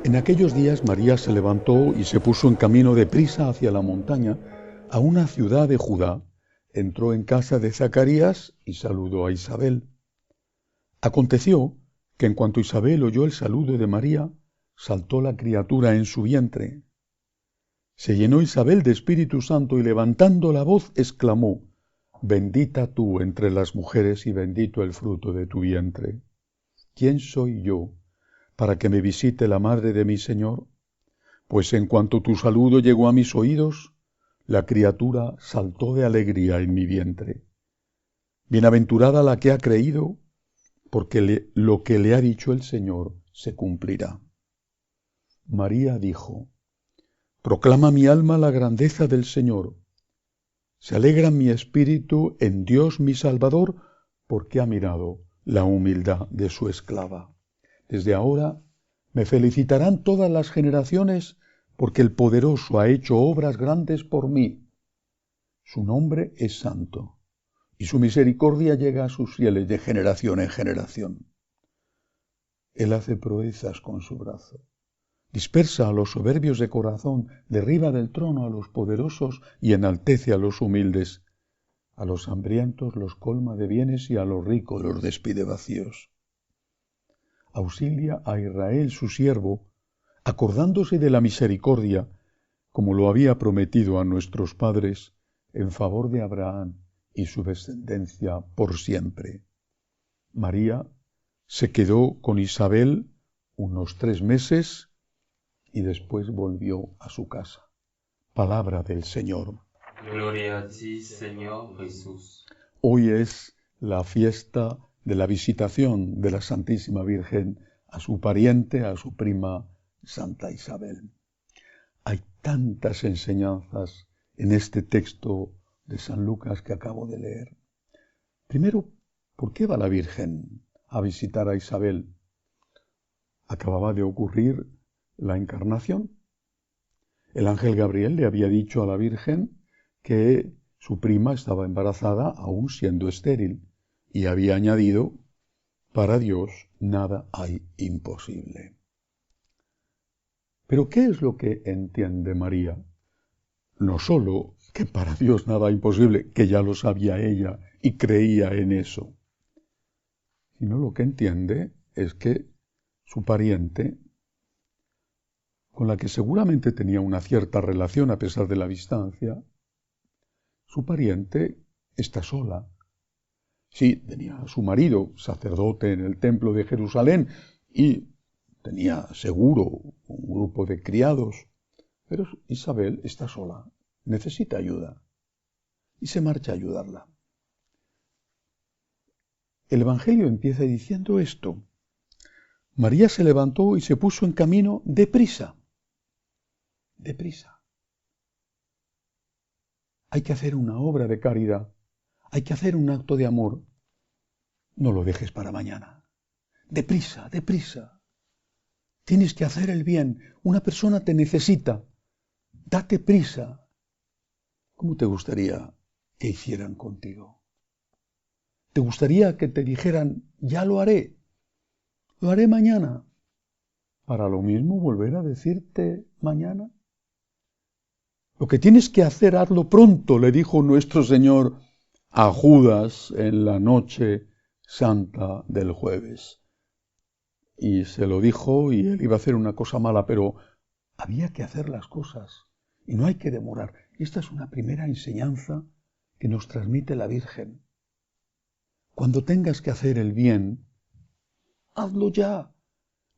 En aquellos días María se levantó y se puso en camino deprisa hacia la montaña, a una ciudad de Judá. Entró en casa de Zacarías y saludó a Isabel. Aconteció que en cuanto Isabel oyó el saludo de María, saltó la criatura en su vientre. Se llenó Isabel de Espíritu Santo y levantando la voz exclamó: Bendita tú entre las mujeres y bendito el fruto de tu vientre. ¿Quién soy yo para que me visite la madre de mi Señor? Pues en cuanto tu saludo llegó a mis oídos, la criatura saltó de alegría en mi vientre. Bienaventurada la que ha creído, porque lo que le ha dicho el Señor se cumplirá. María dijo: Proclama mi alma la grandeza del Señor. Se alegra mi espíritu en Dios mi Salvador, porque ha mirado la humildad de su esclava. Desde ahora me felicitarán todas las generaciones, porque el Poderoso ha hecho obras grandes por mí. Su nombre es santo, y su misericordia llega a sus fieles de generación en generación. Él hace proezas con su brazo. Dispersa a los soberbios de corazón, derriba del trono a los poderosos y enaltece a los humildes. A los hambrientos los colma de bienes y a los ricos los despide vacíos. Auxilia a Israel su siervo, acordándose de la misericordia, como lo había prometido a nuestros padres, en favor de Abraham y su descendencia por siempre. María se quedó con Isabel unos 3 meses y después volvió a su casa. Palabra del Señor. Gloria a ti, Señor Jesús. Hoy es la fiesta de la visitación de la Santísima Virgen a su pariente, a su prima Santa Isabel. Hay tantas enseñanzas en este texto de San Lucas que acabo de leer. Primero, ¿por qué va la Virgen a visitar a Isabel? Acababa de ocurrir la encarnación. El ángel Gabriel le había dicho a la Virgen que su prima estaba embarazada aún siendo estéril y había añadido: para Dios nada hay imposible. Pero ¿qué es lo que entiende María? No solo que para Dios nada hay imposible, que ya lo sabía ella y creía en eso, sino lo que entiende es que su pariente, con la que seguramente tenía una cierta relación a pesar de la distancia, su pariente está sola. Sí, tenía a su marido, sacerdote en el templo de Jerusalén, y tenía seguro un grupo de criados, pero Isabel está sola, necesita ayuda, y se marcha a ayudarla. El Evangelio empieza diciendo esto: María se levantó y se puso en camino deprisa. Deprisa. Hay que hacer una obra de caridad, hay que hacer un acto de amor. No lo dejes para mañana. Deprisa, deprisa. Tienes que hacer el bien. Una persona te necesita. Date prisa. ¿Cómo te gustaría que hicieran contigo? ¿Te gustaría que te dijeran: ya lo haré mañana? ¿Para lo mismo volver a decirte mañana? Lo que tienes que hacer, hazlo pronto, le dijo nuestro Señor a Judas en la noche santa del jueves. Y se lo dijo, y él iba a hacer una cosa mala, pero había que hacer las cosas y no hay que demorar. Esta es una primera enseñanza que nos transmite la Virgen. Cuando tengas que hacer el bien, hazlo ya,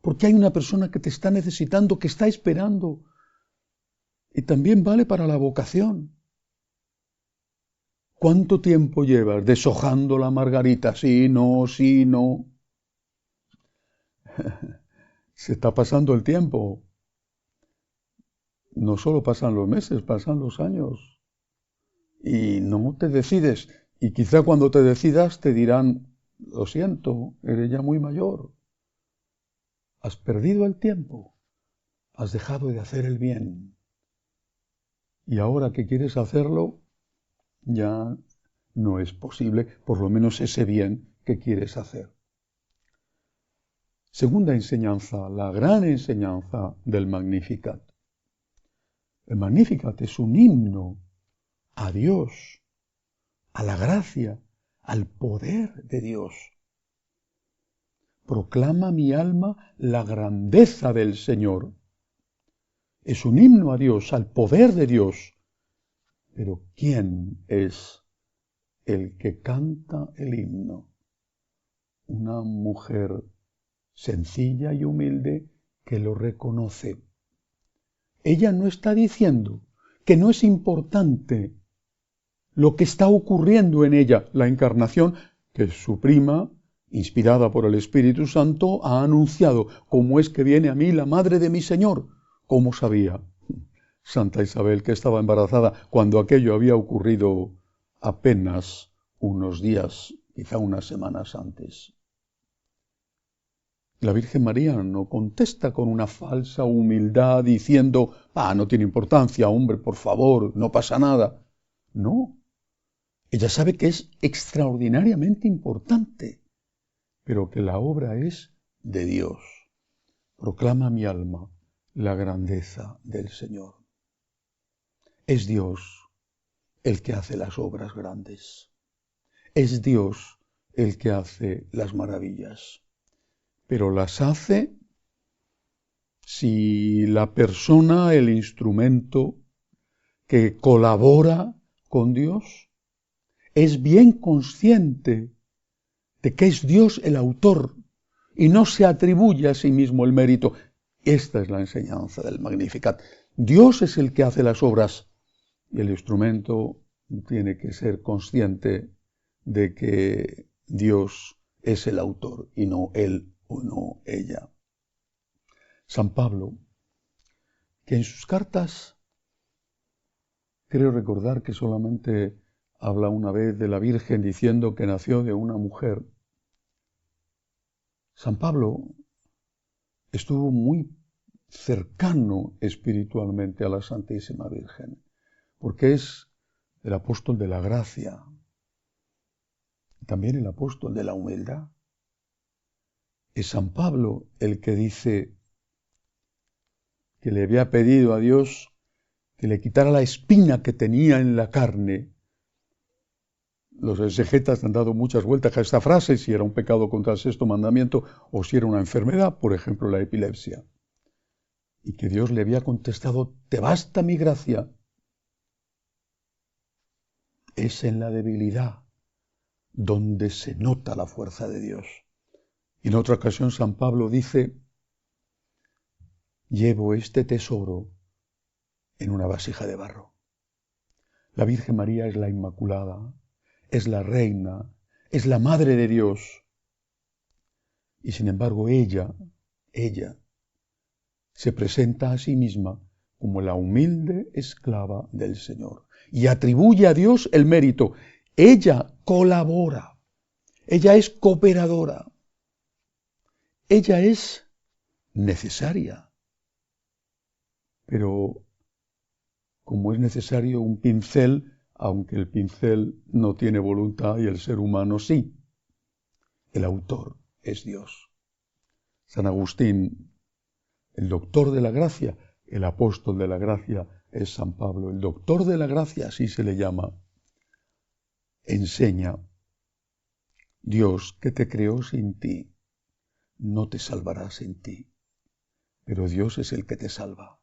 porque hay una persona que te está necesitando, que está esperando. Y también vale para la vocación. ¿Cuánto tiempo llevas deshojando la margarita? Sí, no, sí, no. Se está pasando el tiempo. No solo pasan los meses, pasan los años. Y no te decides. Y quizá cuando te decidas te dirán: lo siento, eres ya muy mayor. Has perdido el tiempo. Has dejado de hacer el bien. y ahora que quieres hacerlo, ya no es posible, por lo menos ese bien que quieres hacer. Segunda enseñanza, la gran enseñanza del Magnificat. El Magnificat es un himno a Dios, a la gracia, al poder de Dios. Proclama mi alma la grandeza del Señor. Es un himno a Dios, al poder de Dios. Pero ¿quién es el que canta el himno? Una mujer sencilla y humilde que lo reconoce. Ella no está diciendo que no es importante lo que está ocurriendo en ella, la encarnación, que su prima, inspirada por el Espíritu Santo, ha anunciado: ¿cómo es que viene a mí la madre de mi Señor? ¿Cómo sabía Santa Isabel que estaba embarazada cuando aquello había ocurrido apenas unos días, quizá unas semanas antes? La Virgen María no contesta con una falsa humildad diciendo: no tiene importancia, hombre, por favor, no pasa nada. No, ella sabe que es extraordinariamente importante, pero que la obra es de Dios. Proclama mi alma la grandeza del Señor. Es Dios el que hace las obras grandes. Es Dios el que hace las maravillas. Pero las hace si la persona, el instrumento que colabora con Dios, es bien consciente de que es Dios el autor y no se atribuye a sí mismo el mérito. Esta es la enseñanza del Magnificat. Dios es el que hace las obras y el instrumento tiene que ser consciente de que Dios es el autor y no él o no ella. San Pablo, que en sus cartas, creo recordar que solamente habla una vez de la Virgen diciendo que nació de una mujer. San Pablo estuvo muy cercano espiritualmente a la Santísima Virgen, porque es el apóstol de la gracia, también el apóstol de la humildad. Es San Pablo el que dice que le había pedido a Dios que le quitara la espina que tenía en la carne. Los exegetas han dado muchas vueltas a esta frase, si era un pecado contra el sexto mandamiento o si era una enfermedad, por ejemplo la epilepsia. Y que Dios le había contestado: te basta mi gracia. Es en la debilidad donde se nota la fuerza de Dios. Y en otra ocasión San Pablo dice: llevo este tesoro en una vasija de barro. La Virgen María es la Inmaculada, es la Reina, es la Madre de Dios. Y sin embargo ella se presenta a sí misma como la humilde esclava del Señor y atribuye a Dios el mérito. Ella colabora, ella es cooperadora, ella es necesaria. Pero como es necesario un pincel, aunque el pincel no tiene voluntad y el ser humano sí, el autor es Dios. San Agustín, el doctor de la gracia, el apóstol de la gracia, es San Pablo. El doctor de la gracia, así se le llama, enseña: Dios que te creó sin ti, no te salvará sin ti, pero Dios es el que te salva.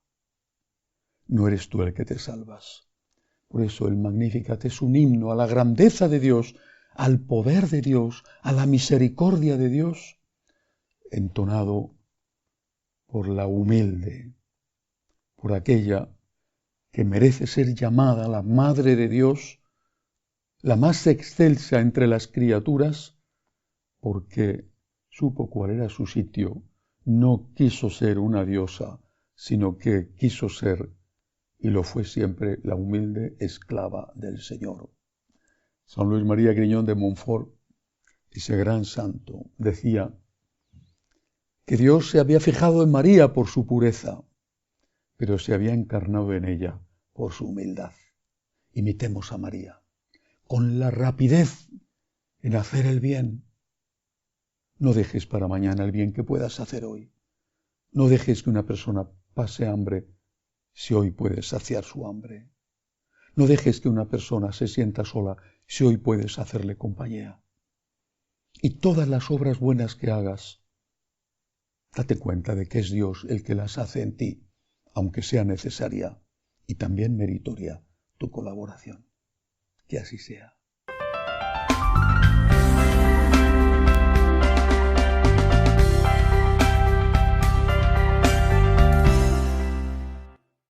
No eres tú el que te salvas. Por eso el Magnificat es un himno a la grandeza de Dios, al poder de Dios, a la misericordia de Dios, entonado por la humilde, por aquella que merece ser llamada la Madre de Dios, la más excelsa entre las criaturas, porque supo cuál era su sitio, no quiso ser una diosa, sino que quiso ser, y lo fue siempre, la humilde esclava del Señor. San Luis María Griñón de Montfort, ese gran santo, decía que Dios se había fijado en María por su pureza, pero se había encarnado en ella por su humildad. Imitemos a María, con la rapidez en hacer el bien. No dejes para mañana el bien que puedas hacer hoy. No dejes que una persona pase hambre si hoy puedes saciar su hambre. No dejes que una persona se sienta sola si hoy puedes hacerle compañía. Y todas las obras buenas que hagas, date cuenta de que es Dios el que las hace en ti, aunque sea necesaria y también meritoria tu colaboración. Que así sea.